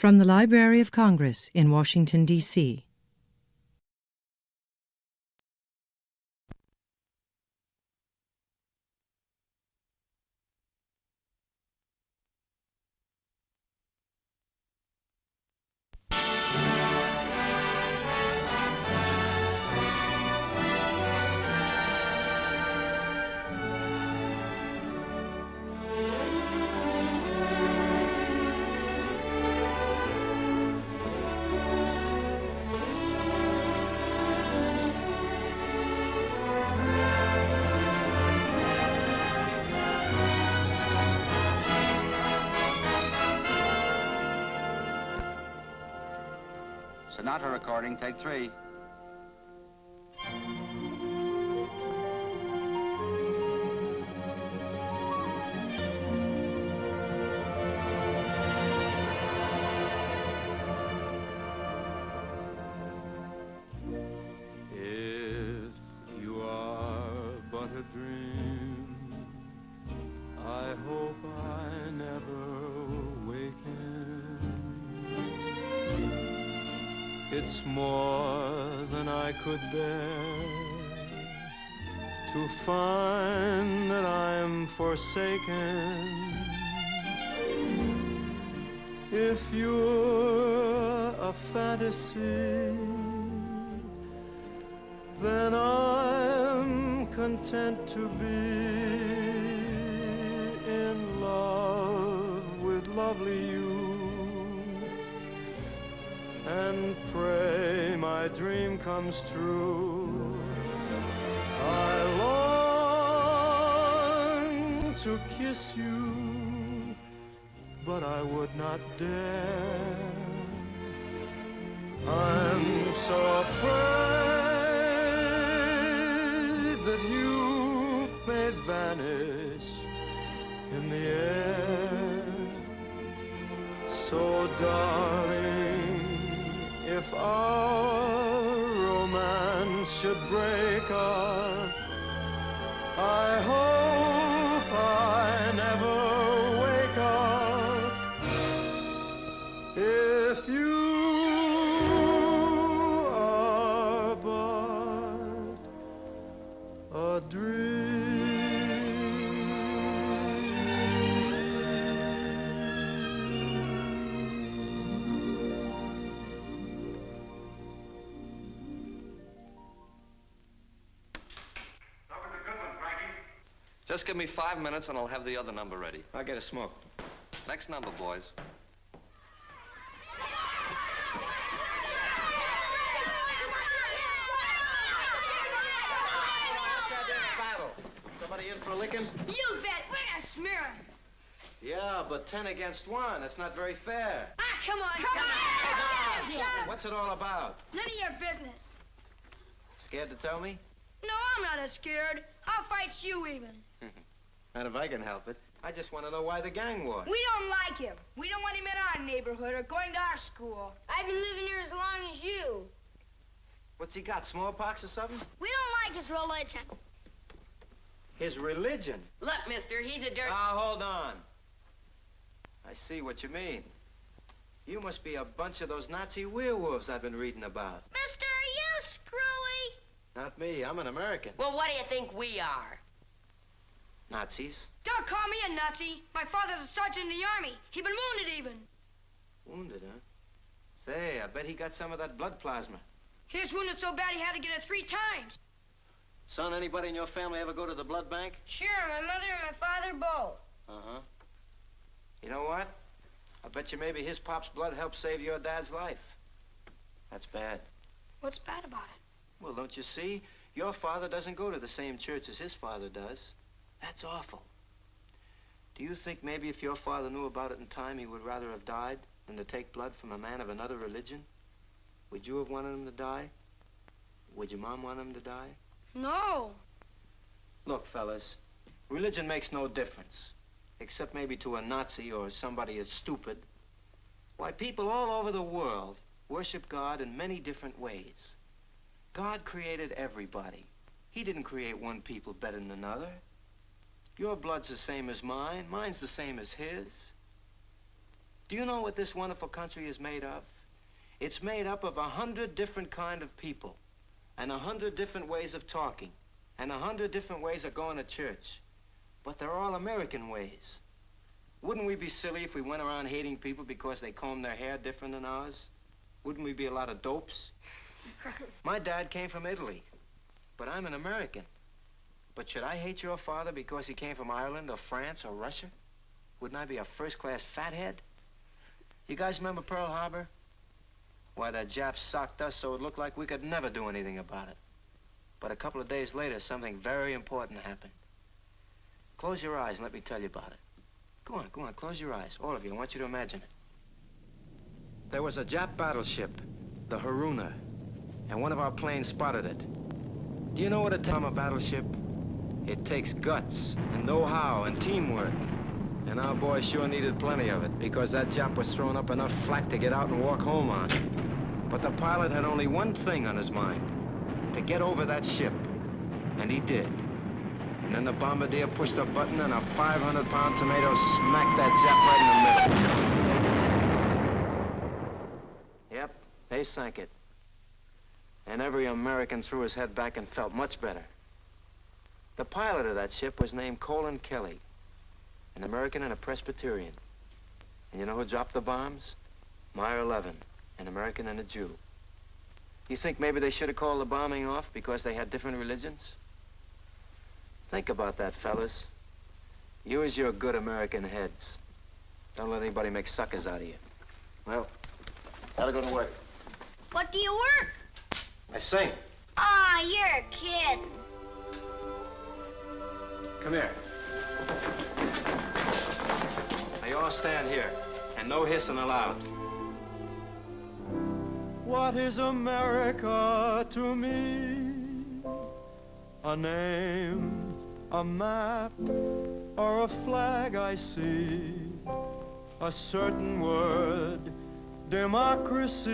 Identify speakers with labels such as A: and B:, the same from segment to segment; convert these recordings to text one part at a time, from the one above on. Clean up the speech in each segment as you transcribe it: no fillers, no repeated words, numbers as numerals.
A: From the Library of Congress in Washington, D.C.
B: Sonata recording, take 3.
C: If you are but a dream, I hope I never waken. It's more than I could bear to find that I'm forsaken. If you're a fantasy, then I'm content to be in love with lovely you, and pray my dream comes true. I long to kiss you, but I would not dare. I'm so afraid that you may vanish in the air. So darling, if our romance should break up, I hope I never wake up. If you are but a dream.
D: Just give me 5 minutes and I'll have the other number ready.
C: I'll get a smoke.
D: Next number, boys.
C: Battle. Somebody in for a licking?
E: You bet. We're gonna smear him.
C: Yeah, but 10 against 1. That's not very fair.
E: Ah, come on. Come on.
C: What's it all about?
E: None of your business.
C: Scared to tell me?
E: No, I'm not as scared. I'll fight you even.
C: Not if I can help it. I just want to know why the gang war.
E: We don't like him. We don't want him in our neighborhood or going to our school. I've been living here as long as you.
C: What's he got, smallpox or something?
E: We don't like his religion.
C: His religion?
F: Look, mister, he's a dirt...
C: Now, hold on. I see what you mean. You must be a bunch of those Nazi werewolves I've been reading about.
E: Mister, are you screwy?
C: Not me. I'm an American.
F: Well, what do you think we are?
C: Nazis?
E: Don't call me a Nazi. My father's a sergeant in the army. He been wounded even.
C: Wounded, huh? Say, I bet he got some of that blood plasma.
E: He was wounded so bad he had to get it 3 times.
D: Son, anybody in your family ever go to the blood bank?
E: Sure, my mother and my father both.
D: Uh-huh.
C: You know what? I bet you maybe his pop's blood helped save your dad's life. That's bad.
E: What's bad about it?
C: Well, don't you see? Your father doesn't go to the same church as his father does. That's awful. Do you think maybe if your father knew about it in time, he would rather have died than to take blood from a man of another religion? Would you have wanted him to die? Would your mom want him to die?
E: No.
C: Look, fellas, religion makes no difference, except maybe to a Nazi or somebody as stupid. Why, people all over the world worship God in many different ways. God created everybody. He didn't create one people better than another. Your blood's the same as mine. Mine's the same as his. Do you know what this wonderful country is made of? It's made up of 100 different kind of people, and 100 different ways of talking, and 100 different ways of going to church. But they're all American ways. Wouldn't we be silly if we went around hating people because they comb their hair different than ours? Wouldn't we be a lot of dopes? My dad came from Italy, but I'm an American. But should I hate your father because he came from Ireland or France or Russia? Wouldn't I be a first-class fathead? You guys remember Pearl Harbor? Why, the Japs socked us so it looked like we could never do anything about it. But a couple of days later, something very important happened. Close your eyes and let me tell you about it. Go on, close your eyes. All of you, I want you to imagine it. There was a Jap battleship, the Haruna, and one of our planes spotted it. Do you know what it takes from a battleship? It takes guts and know-how and teamwork. And our boys sure needed plenty of it, because that Jap was throwing up enough flak to get out and walk home on. But the pilot had only one thing on his mind, to get over that ship. And he did. And then the bombardier pushed a button and a 500-pound tomato smacked that Jap right in the middle. Yep, they sank it. And every American threw his head back and felt much better. The pilot of that ship was named Colin Kelly, an American and a Presbyterian. And you know who dropped the bombs? Meyer 11, an American and a Jew. You think maybe they should have called the bombing off because they had different religions? Think about that, fellas. Use your good American heads. Don't let anybody make suckers out of you. Well, gotta go to work.
E: What do you work?
C: I sing.
E: Aw, you're a kid.
C: Come here. Now you all stand here, and no hissing allowed. What is America to me? A name, a map, or a flag I see? A certain word, democracy.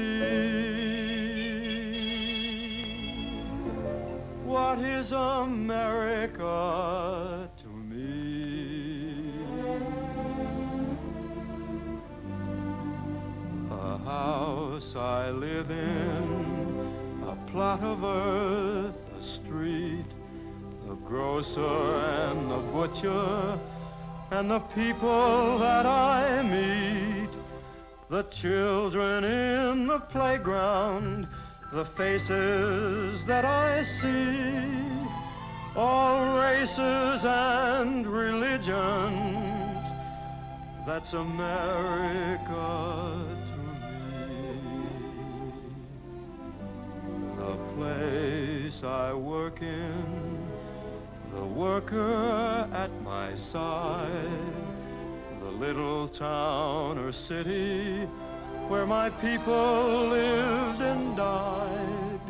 C: What is America to me? A house I live in, a plot of earth, a street, the grocer and the butcher, and the people that I meet, the children in the playground, the faces that I see, all races and religions, that's America to me. The place I work in, the worker at my side, the little town or city where my people lived and died,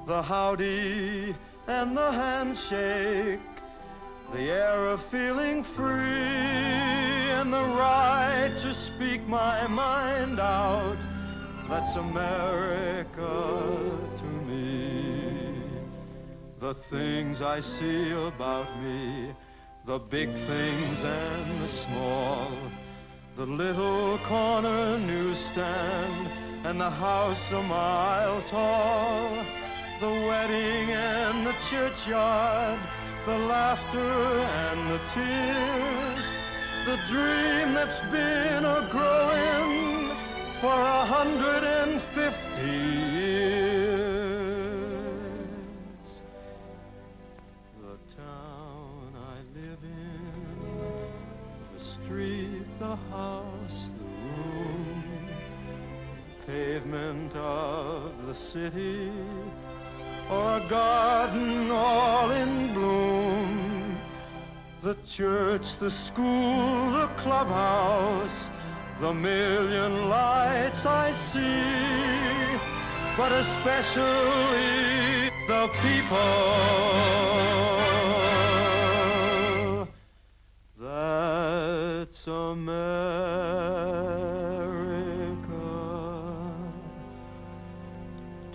C: the howdy and the handshake, the air of feeling free, and the right to speak my mind out, that's America to me. The things I see about me, the big things and the small, the little corner newsstand and the house a mile tall, the wedding and the churchyard, the laughter and the tears, the dream that's been a-growing for 150 years. The town I live in, the street, the house, the room, the pavement of the city, or a garden all in bloom, the church, the school, the clubhouse, the million lights I see, but especially the people. That's America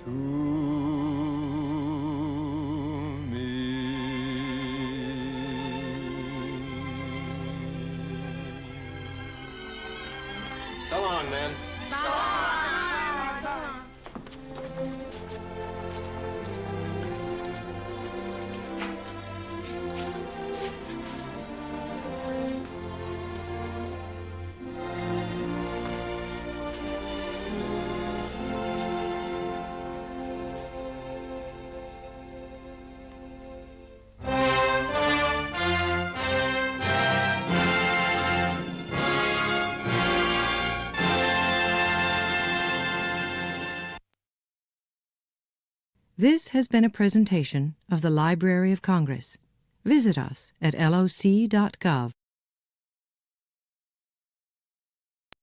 C: to me. So
A: This has been a presentation of the Library of Congress. Visit us at loc.gov